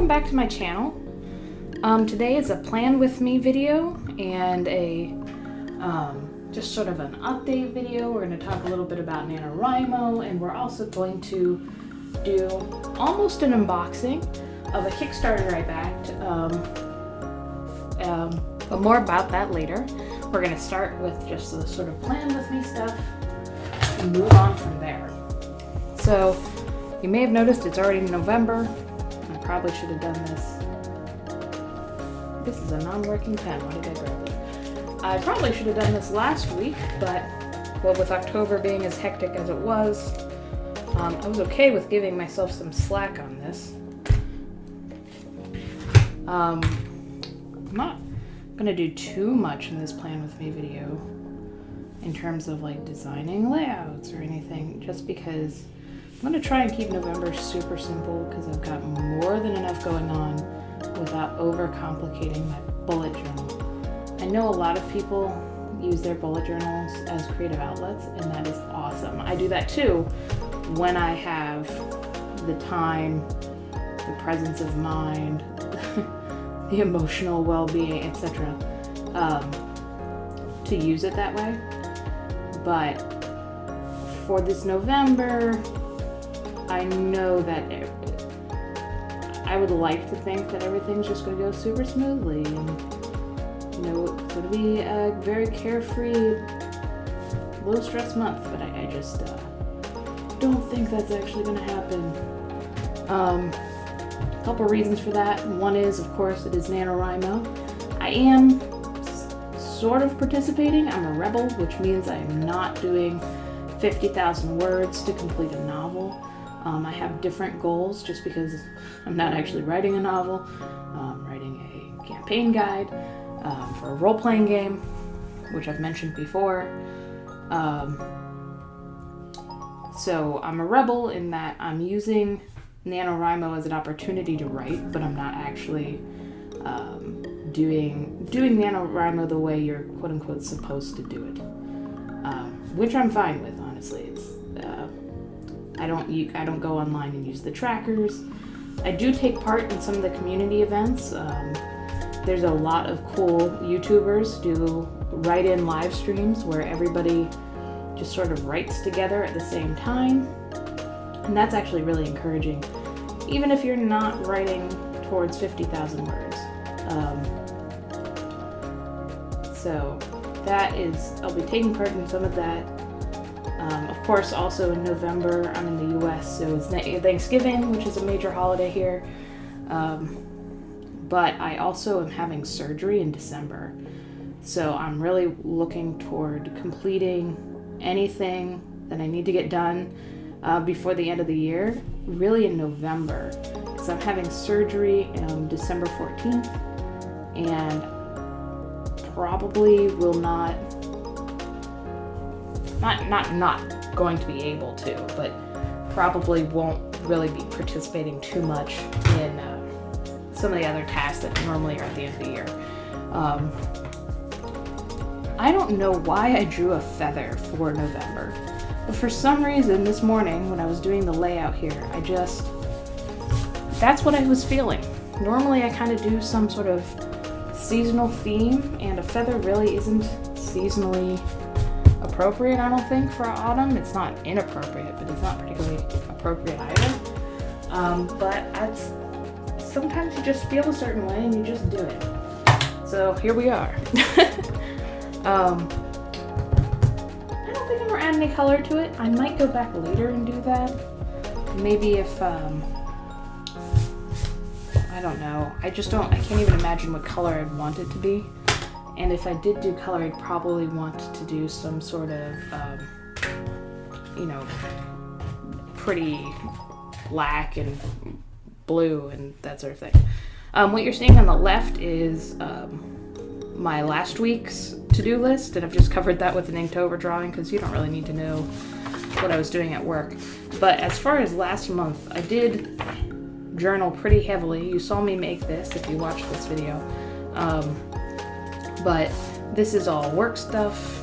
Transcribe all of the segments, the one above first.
welcome back to my channel. Today is a plan with me video and a just sort of an update video. We're going to talk a little bit about NanoWrimo, and we're also going to do almost an unboxing of a Kickstarter I backed. But more about that later. We're going to start with just the sort of plan with me stuff and move on from there. So you may have noticed it's already November. I probably should have done this. This is a non-working pen. Why did I grab it? I probably should have done this last week, but well, with October being as hectic as it was, I was okay with giving myself some slack on this. I'm not gonna do too much in this plan with me video in terms of like designing layouts or anything, just because I'm gonna try and keep November super simple because I've got more than enough going on without overcomplicating my bullet journal. I know a lot of people use their bullet journals as creative outlets, and that is awesome. I do that too when I have the time, the presence of mind, the emotional well-being, etc., to use it that way. But for this November, I know that I would like to think that everything's just going to go super smoothly, and you know, it's going to be a very carefree, low-stress month. But I just don't think that's actually going to happen. A couple reasons for that. One is, of course, it is NanoWrimo. I am sort of participating. I'm a rebel, which means I am not doing 50,000 words to complete a novel. I have different goals just because I'm not actually writing a novel. I'm writing a campaign guide for a role-playing game, which I've mentioned before. So I'm a rebel in that I'm using NanoWrimo as an opportunity to write, but I'm not actually doing NanoWrimo the way you're quote-unquote supposed to do it, which I'm fine with, honestly. It's I don't go online and use the trackers. I do take part in some of the community events. There's a lot of cool YouTubers do write-in live streams where everybody just sort of writes together at the same time, and that's actually really encouraging, even if you're not writing towards 50,000 words. So that is, I'll be taking part in some of that. Of course, also in November, I'm in the US, so it's Thanksgiving, which is a major holiday here. But I also am having surgery in December. So I'm really looking toward completing anything that I need to get done before the end of the year, really in November. Because I'm having surgery December 14th, and probably will not going to be able to, but probably won't really be participating too much in some of the other tasks that normally are at the end of the year. I don't know why I drew a feather for November, but for some reason this morning when I was doing the layout here, that's what I was feeling. Normally I kind of do some sort of seasonal theme, and a feather really isn't seasonally appropriate, I don't think, for autumn. It's not inappropriate, but it's not particularly appropriate either. But sometimes you just feel a certain way and you just do it. So here we are. I don't think I'm gonna add any color to it. I might go back later and do that. Maybe if, I don't know. I can't even imagine what color I'd want it to be. And if I did do color, I'd probably want to do some sort of, you know, pretty black and blue and that sort of thing. What you're seeing on the left is my last week's to-do list, and I've just covered that with an Inktober drawing because you don't really need to know what I was doing at work. But as far as last month, I did journal pretty heavily. You saw me make this if you watched this video. But this is all work stuff.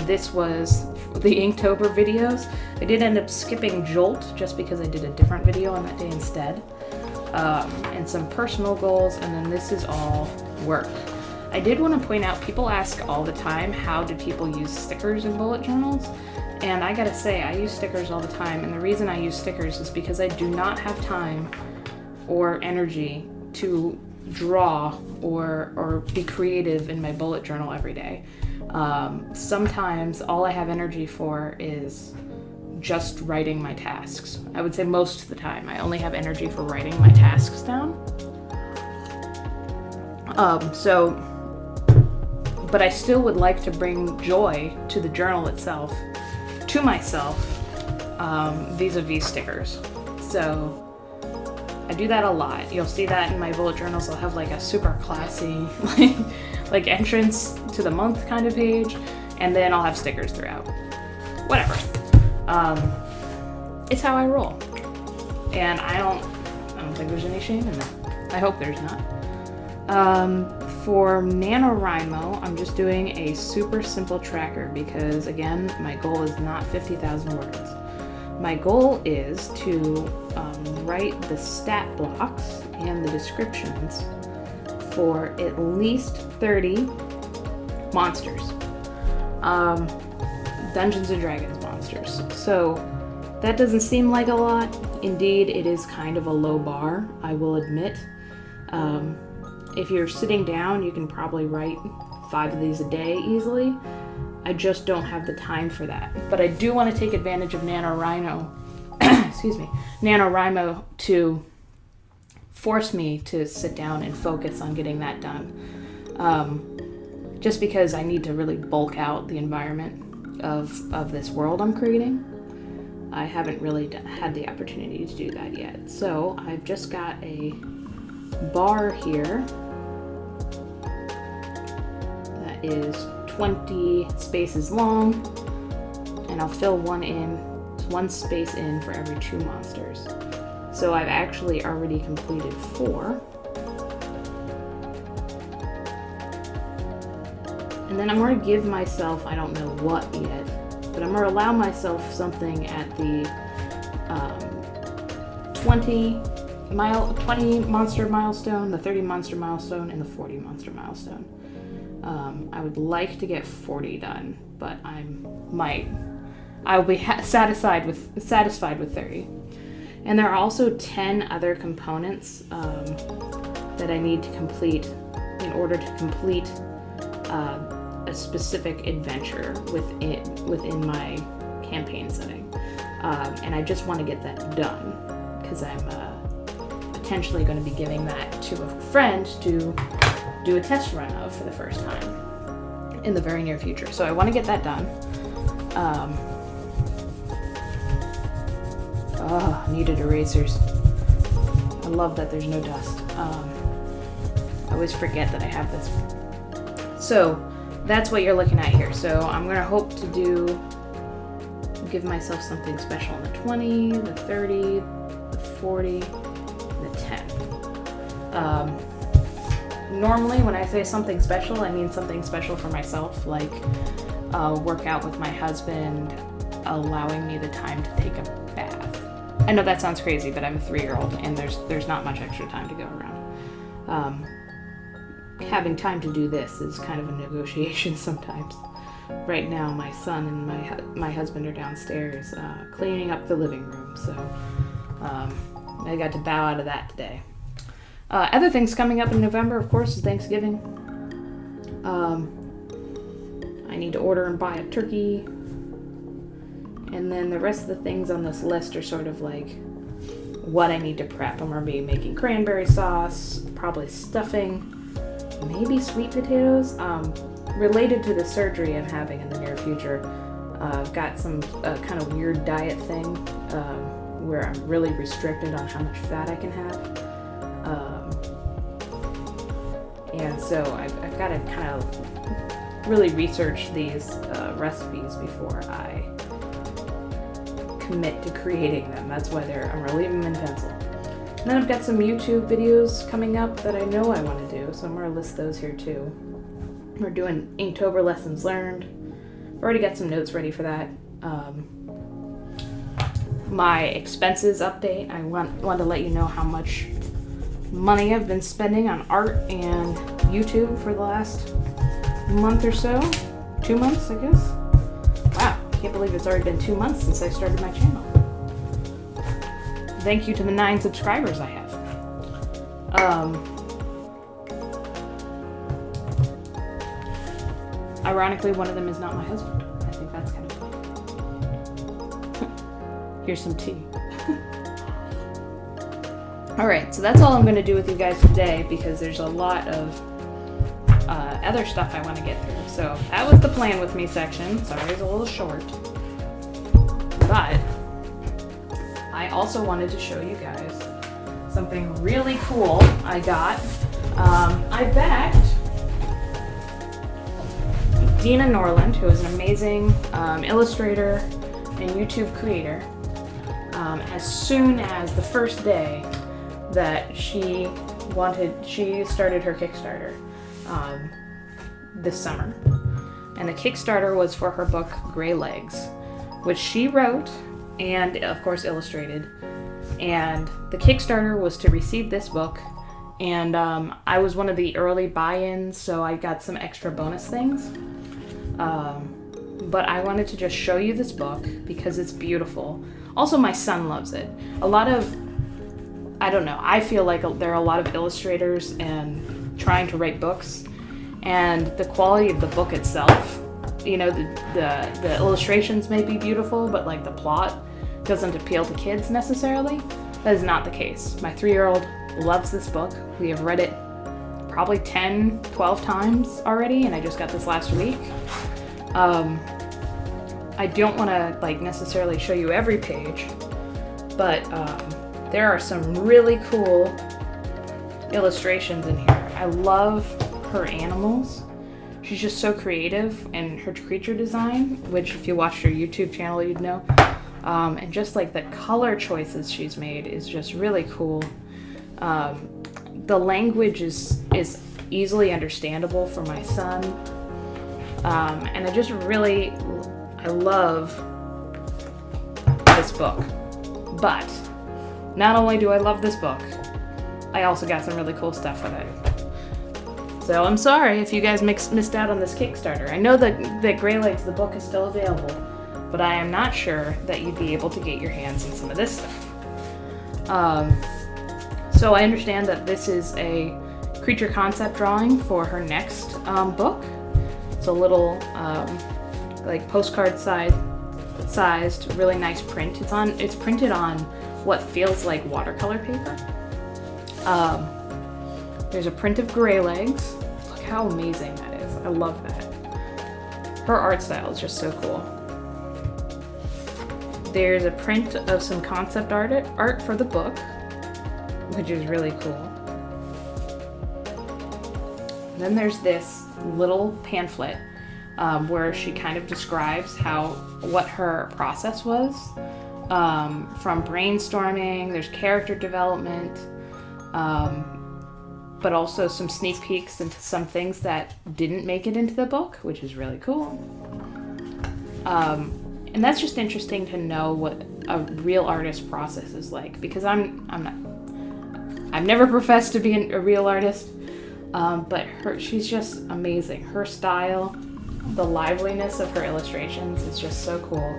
This was the Inktober videos. I did end up skipping Jolt just because I did a different video on that day instead. And some personal goals, and then this is all work. I did want to point out, people ask all the time, how do people use stickers in bullet journals? And I gotta say, I use stickers all the time, and the reason I use stickers is because I do not have time or energy to draw or be creative in my bullet journal every day. Sometimes all I have energy for is just writing my tasks. I would say most of the time I only have energy for writing my tasks down. But I still would like to bring joy to the journal itself, to myself, vis-a-vis stickers. So I do that a lot. You'll see that in my bullet journals. I'll have like a super classy like entrance to the month kind of page, and then I'll have stickers throughout. Whatever. It's how I roll. And I don't think there's any shame in that. I hope there's not. For NanoWrimo, I'm just doing a super simple tracker because, again, my goal is not 50,000 words. My goal is to write the stat blocks and the descriptions for at least 30 monsters. Dungeons and Dragons monsters. So that doesn't seem like a lot. Indeed, it is kind of a low bar, I will admit. If you're sitting down, you can probably write 5 of these a day easily. I just don't have the time for that. But I do want to take advantage of NanoWrimo, NanoWrimo to force me to sit down and focus on getting that done. Just because I need to really bulk out the environment of this world I'm creating. I haven't really had the opportunity to do that yet. So I've just got a bar here that is 20 spaces long, and I'll fill one space in for every 2 monsters. So I've actually already completed 4. And then I'm going to give myself, I don't know what yet, but I'm going to allow myself something at the 20 monster milestone, the 30 monster milestone, and the 40 monster milestone. I would like to get 40 done, but I'll be satisfied with 30. And there are also 10 other components that I need to complete in order to complete a specific adventure within my campaign setting. And I just want to get that done because I'm potentially going to be giving that to a friend to do a test run of for the first time in the very near future. So I want to get that done. Needed erasers. I love that there's no dust. I always forget that I have this. So that's what you're looking at here. So I'm going to hope to give myself something special on the 20, the 30, the 40, the 10. Normally when I say something special, I mean something special for myself, like work out with my husband, allowing me the time to take a bath. I know that sounds crazy, but I'm a 3-year-old and there's not much extra time to go around. Having time to do this is kind of a negotiation sometimes. Right now, my son and my husband are downstairs cleaning up the living room, so I got to bow out of that today. Other things coming up in November, of course, is Thanksgiving. I need to order and buy a turkey. And then the rest of the things on this list are sort of like what I need to prep. I'm going to be making cranberry sauce, probably stuffing, maybe sweet potatoes. Related to the surgery I'm having in the near future, I've got some kind of weird diet thing where I'm really restricted on how much fat I can have. And so I've got to kind of really research these recipes before I commit to creating them. That's why I'm going to leave them in pencil. And then I've got some YouTube videos coming up that I know I want to do, so I'm going to list those here too. We're doing Inktober lessons learned. I've already got some notes ready for that. my expenses update. I want to let you know how much money I've been spending on art and YouTube for the last month or so. 2 months, I guess. Wow, can't believe it's already been 2 months since I started my channel. Thank you to the 9 subscribers I have. Ironically, one of them is not my husband. I think that's kind of funny. Here's some tea. Alright, so that's all I'm going to do with you guys today because there's a lot of other stuff I want to get through. So that was the plan with me section. Sorry, it's a little short. But I also wanted to show you guys something really cool I got. I backed Dina Norlund, who is an amazing illustrator and YouTube creator, as soon as the first day that she started her Kickstarter this summer. And the Kickstarter was for her book Greylegs, which she wrote and of course illustrated. And the Kickstarter was to receive this book, and I was one of the early buy-ins, so I got some extra bonus things. But I wanted to just show you this book because it's beautiful. Also, my son loves it. I don't know, I feel like there are a lot of illustrators and trying to write books, and the quality of the book itself, you know, the illustrations may be beautiful, but like the plot doesn't appeal to kids necessarily. That is not the case. My 3-year-old loves this book. We have read it probably 10, 12 times already, and I just got this last week. I don't want to like necessarily show you every page, but there are some really cool illustrations in here. I love her animals. She's just so creative in her creature design, which if you watched her YouTube channel, you'd know. And just like the color choices she's made is just really cool. The language is easily understandable for my son. And I love this book. But not only do I love this book, I also got some really cool stuff with it. So I'm sorry if you guys missed out on this Kickstarter. I know that Greylegs, the book, is still available, but I am not sure that you'd be able to get your hands on some of this stuff. So I understand that this is a creature concept drawing for her next book. It's a little like postcard sized, really nice print. It's printed on what feels like watercolor paper. There's a print of Greylegs. Look how amazing that is. I love that. Her art style is just so cool. There's a print of some concept art for the book, which is really cool. Then there's this little pamphlet where she kind of describes what her process was from brainstorming. There's character development, but also some sneak peeks into some things that didn't make it into the book, which is really cool. And that's just interesting to know what a real artist process is like, because I've never professed to be a real artist, but she's just amazing. Her style, the liveliness of her illustrations is just so cool.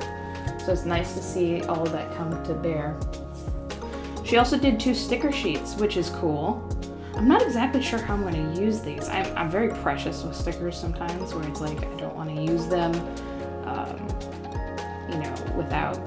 So it's nice to see all of that come to bear. She also did 2 sticker sheets, which is cool. I'm not exactly sure how I'm going to use these. I'm very precious with stickers sometimes, where it's like I don't want to use them, without,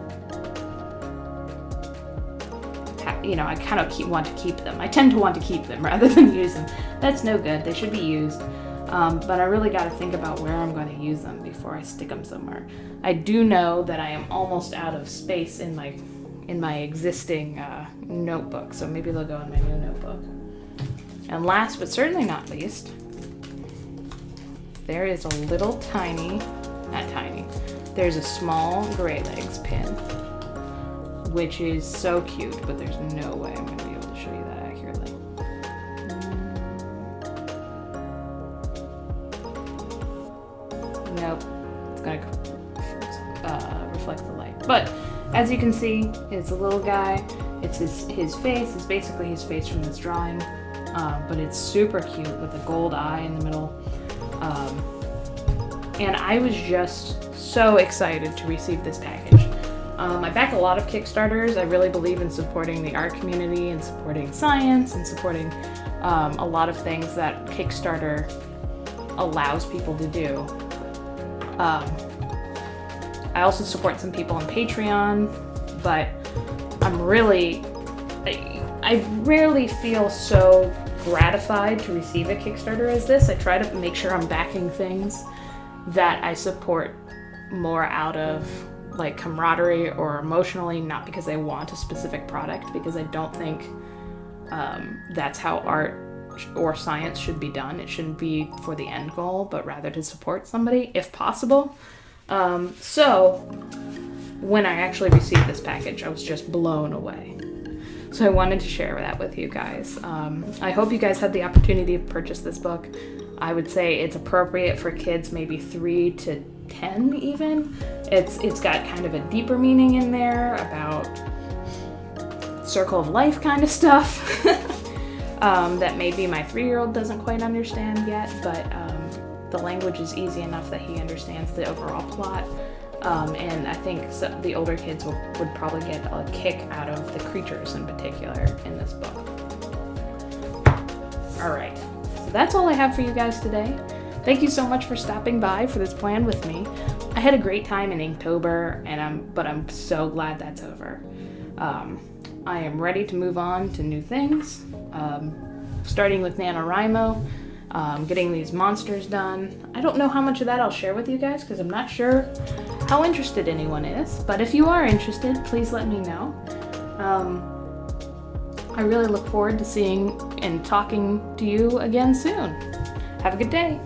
I kind of want to keep them. I tend to want to keep them rather than use them. That's no good. They should be used. But I really got to think about where I'm going to use them before I stick them somewhere. I do know that I am almost out of space in my existing notebook, so maybe they'll go in my new notebook. And last but certainly not least, there is a little there's a small Greylegs pin, which is so cute, but there's no way I'm going to be able to show you that accurately. Nope, it's going to reflect the light. But as you can see, it's a little guy. It's his face. It's basically his face from this drawing, but it's super cute with a gold eye in the middle. And I was just so excited to receive this package. I back a lot of Kickstarters. I really believe in supporting the art community and supporting science and supporting a lot of things that Kickstarter allows people to do. I also support some people on Patreon, but I rarely feel so gratified to receive a Kickstarter as this. I try to make sure I'm backing things that I support more out of like camaraderie or emotionally, not because I want a specific product, because I don't think that's how art or science should be done. It shouldn't be for the end goal, but rather to support somebody if possible. So when I actually received this package, I was just blown away. So I wanted to share that with you guys. I hope you guys had the opportunity to purchase this book. I would say it's appropriate for kids maybe 3 to 10 even. It's got kind of a deeper meaning in there about circle of life kind of stuff that maybe my 3-year-old doesn't quite understand yet, but the language is easy enough that he understands the overall plot. And I think the older kids would probably get a kick out of the creatures in particular in this book. All right, so that's all I have for you guys today. Thank you so much for stopping by for this plan with me. I had a great time in Inktober, but I'm so glad that's over. I am ready to move on to new things, starting with NanoWrimo. Getting these monsters done. I don't know how much of that I'll share with you guys because I'm not sure how interested anyone is, but if you are interested, please let me know. I really look forward to seeing and talking to you again soon. Have a good day.